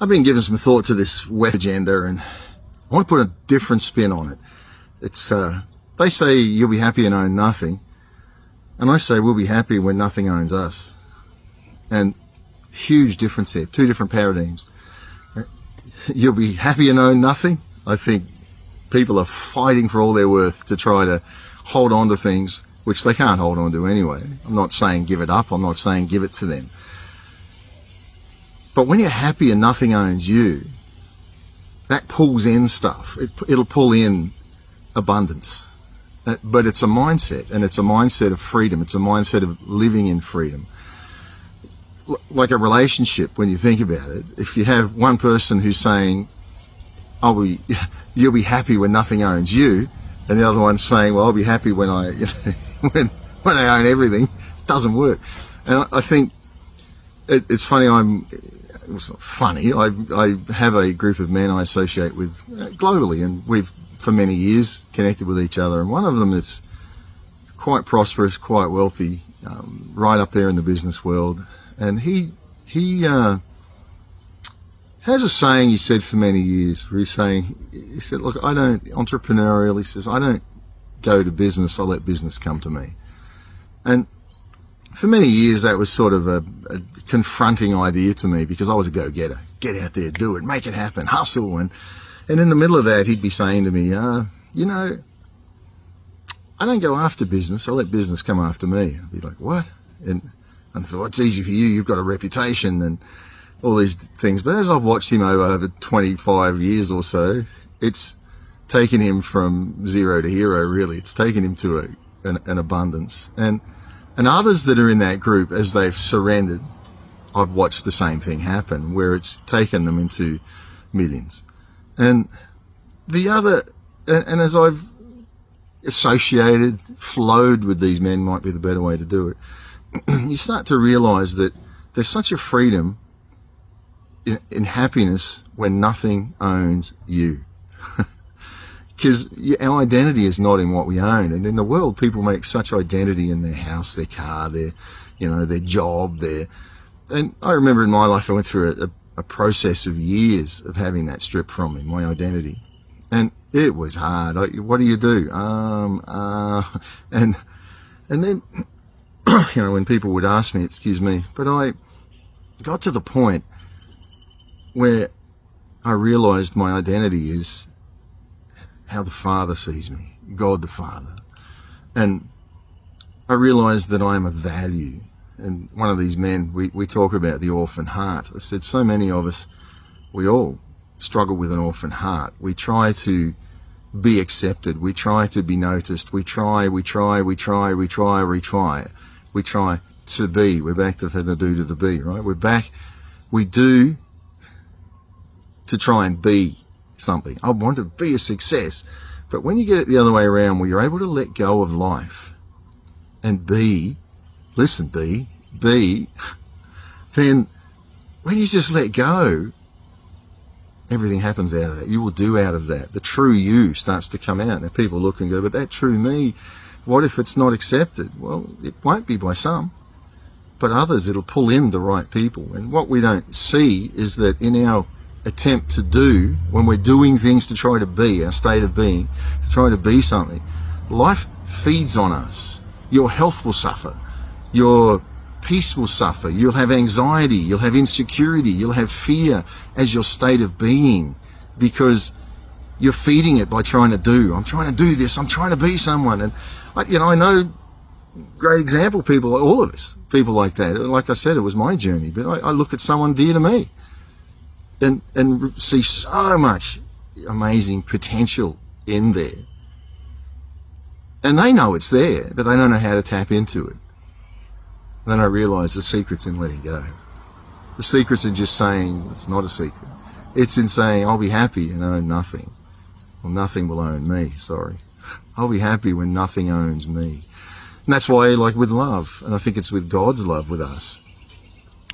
I've been giving some thought to this WEF agenda, and I want to put a different spin on it. It's they say you'll be happy and own nothing, and I say we'll be happy when nothing owns us. And huge difference there, two different paradigms. You'll be happy and own nothing. I think people are fighting for all they're worth to try to hold on to things which they can't hold on to anyway. I'm not saying give it up, I'm not saying give it to them. But when you're happy and nothing owns you, that pulls in stuff. It'll pull in abundance. But it's a mindset, and it's a mindset of freedom. It's a mindset of living in freedom. Like a relationship, when you think about it, if you have one person who's saying, you'll be happy when nothing owns you, and the other one's saying, well, I'll be happy when I, when I own everything, it doesn't work. And I think it's funny, it's not funny, I have a group of men I associate with globally, and we've for many years connected with each other, and one of them is quite prosperous, quite wealthy, right up there in the business world, and he has a saying he said for many years, where he said, look, entrepreneurial, he says, I don't go to business, I let business come to me. And for many years that was sort of a confronting idea to me, because I was a go-getter. Get out there, do it, make it happen, hustle. And in the middle of that, he'd be saying to me, I don't go after business, I let business come after me. I'd be like, what? And I thought, it's easy for you, you've got a reputation and all these things. But as I've watched him over 25 years or so, it's taken him from zero to hero, really. It's taken him to an abundance. And others that are in that group, as they've surrendered, I've watched the same thing happen, where it's taken them into millions. And and as I've associated, flowed with these men, might be the better way to do it, you start to realize that there's such a freedom in happiness when nothing owns you. Because our identity is not in what we own. And in the world, people make such identity in their house, their car, their job, and I remember in my life, I went through a process of years of having that stripped from me, my identity. And it was hard. What do you do? And then, when people would ask me, excuse me, but I got to the point where I realized my identity is how the Father sees me, God the Father. And I realized that I am of value. And one of these men, we talk about the orphan heart. I said, so many of us, we all struggle with an orphan heart. We try to be accepted. We try to be noticed. We try to be. We're back to the do to the be, right? We do to try and be something. I want to be a success. But when you get it the other way around, where you're able to let go of life and be, then when you just let go, everything happens out of that. You will do out of that. The true you starts to come out. And people look and go, but that true me, what if it's not accepted? Well, it won't be by some, but others, it'll pull in the right people. And what we don't see is that in our attempt to do, when we're doing things to try to be, our state of being, to try to be something, life feeds on us. Your health will suffer. Your peace will suffer. You'll have anxiety. You'll have insecurity. You'll have fear as your state of being, because you're feeding it by trying to do. I'm trying to do this. I'm trying to be someone. And I know great example people, all of us, people like that. Like I said, it was my journey, but I look at someone dear to me and see so much amazing potential in there. And they know it's there, but they don't know how to tap into it. Then I realized the secret's in letting go. The secret's in just saying, it's not a secret. It's in saying, I'll be happy and own nothing. Well, nothing will own me, sorry. I'll be happy when nothing owns me. And that's why, like with love, and I think it's with God's love with us,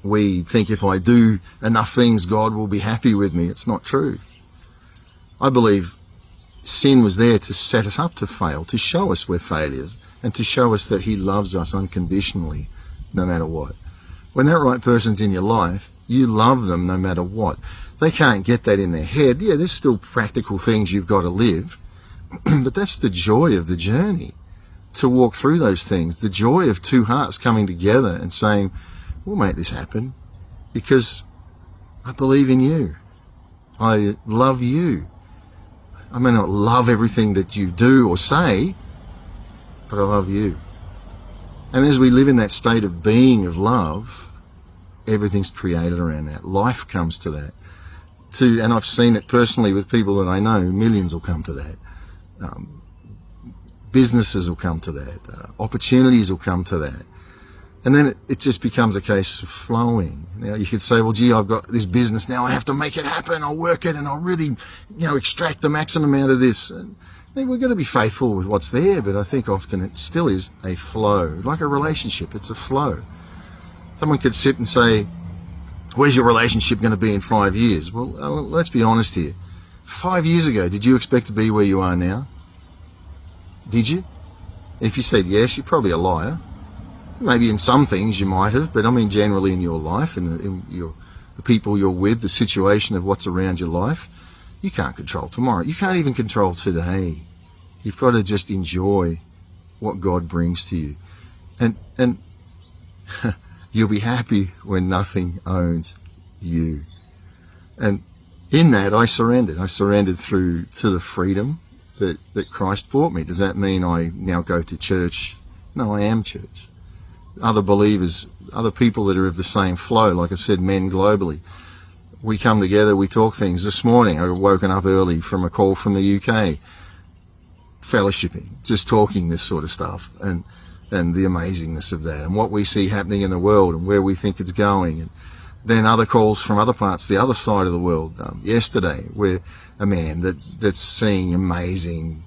we think if I do enough things, God will be happy with me. It's not true. I believe sin was there to set us up to fail, to show us we're failures, and to show us that He loves us unconditionally, no matter what. When that right person's in your life, you love them no matter what. They can't get that in their head. Yeah, there's still practical things you've got to live, but that's the joy of the journey, to walk through those things. The joy of two hearts coming together and saying, we'll make this happen because I believe in you. I love you. I may not love everything that you do or say, but I love you. And as we live in that state of being, of love, everything's created around that. Life comes to that. And I've seen it personally with people that I know. Millions will come to that. Businesses will come to that. Opportunities will come to that. And then it just becomes a case of flowing. Now you could say, well, gee, I've got this business now. I have to make it happen. I'll work it and I'll really, extract the maximum out of this. And we're going to be faithful with what's there, but I think often it still is a flow. Like a relationship, it's a flow. Someone could sit and say, where's your relationship going to be in 5 years? Well, let's be honest here. 5 years ago, did you expect to be where you are now? Did you? If you said yes, you're probably a liar. Maybe in some things you might have, but I mean generally in your life, in the people you're with, the situation of what's around your life, you can't control tomorrow. You can't even control today. You've got to just enjoy what God brings to you. And you'll be happy when nothing owns you. And in that, I surrendered. I surrendered through to the freedom that Christ brought me. Does that mean I now go to church? No, I am church. Other believers, other people that are of the same flow, like I said, men globally. We come together, we talk things. This morning, I woken up early from a call from the UK, fellowshipping, just talking this sort of stuff, and the amazingness of that, and what we see happening in the world, and where we think it's going. And then other calls from other parts, the other side of the world. Yesterday, where a man that's seeing amazing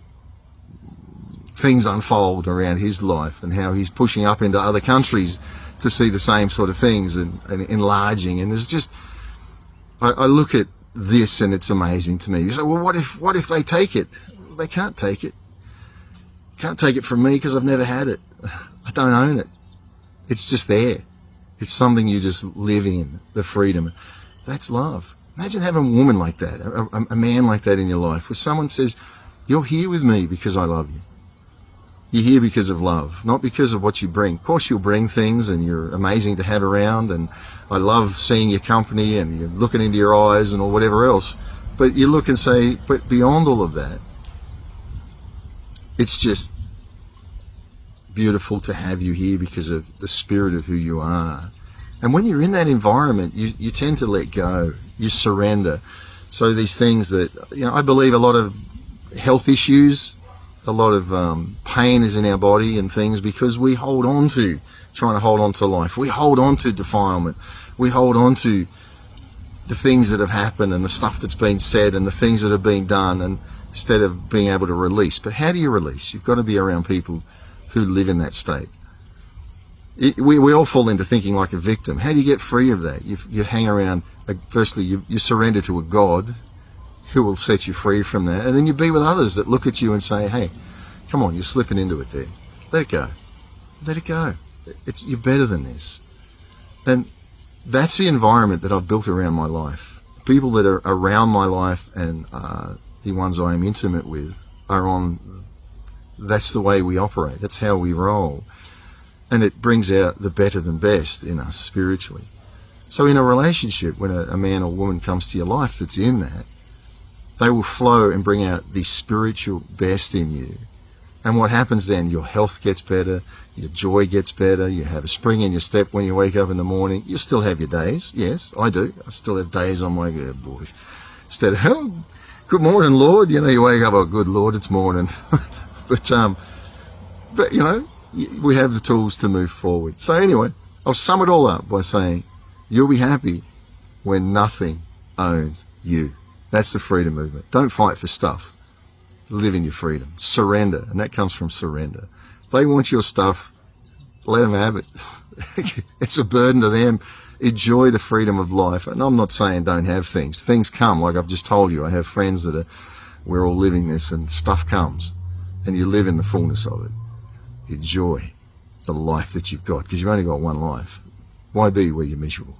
things unfold around his life, and how he's pushing up into other countries to see the same sort of things and enlarging. And there's just, I look at this and it's amazing to me. You say, well, what if they take it? They can't take it. Can't take it from me because I've never had it. I don't own it. It's just there. It's something you just live in, the freedom. That's love. Imagine having a woman like that, a man like that in your life, where someone says, you're here with me because I love you. You're here because of love, not because of what you bring. Of course you'll bring things and you're amazing to have around, and I love seeing your company and you're looking into your eyes and or whatever else. But you look and say, but beyond all of that, it's just beautiful to have you here because of the spirit of who you are. And when you're in that environment, you tend to let go, you surrender. So these things that, I believe a lot of health issues, a lot of pain is in our body and things because we hold on to, trying to hold on to life. We hold on to defilement. We hold on to the things that have happened and the stuff that's been said and the things that have been done, and instead of being able to release. But how do you release? You've got to be around people who live in that state. We all fall into thinking like a victim. How do you get free of that? You hang around, firstly, you surrender to a God who will set you free from that. And then you be with others that look at you and say, hey, come on, you're slipping into it there. Let it go. Let it go. You're better than this. And that's the environment that I've built around my life. People that are around my life and the ones I am intimate with are on, that's the way we operate. That's how we roll. And it brings out the better than best in us spiritually. So in a relationship, when a man or woman comes to your life that's in that, they will flow and bring out the spiritual best in you. And what happens then? Your health gets better, your joy gets better, you have a spring in your step when you wake up in the morning. You still have your days. Yes, I do. I still have days on my good boy. Instead of, oh, good morning, Lord. You wake up, oh, good Lord, it's morning. But we have the tools to move forward. So anyway, I'll sum it all up by saying, you'll be happy when nothing owns you. That's the freedom movement. Don't fight for stuff. Live in your freedom. Surrender. And that comes from surrender. If they want your stuff, let them have it. It's a burden to them. Enjoy the freedom of life. And I'm not saying don't have things. Things come, like I've just told you. I have friends that we're all living this, and stuff comes. And you live in the fullness of it. Enjoy the life that you've got, because you've only got one life. Why be where you're miserable?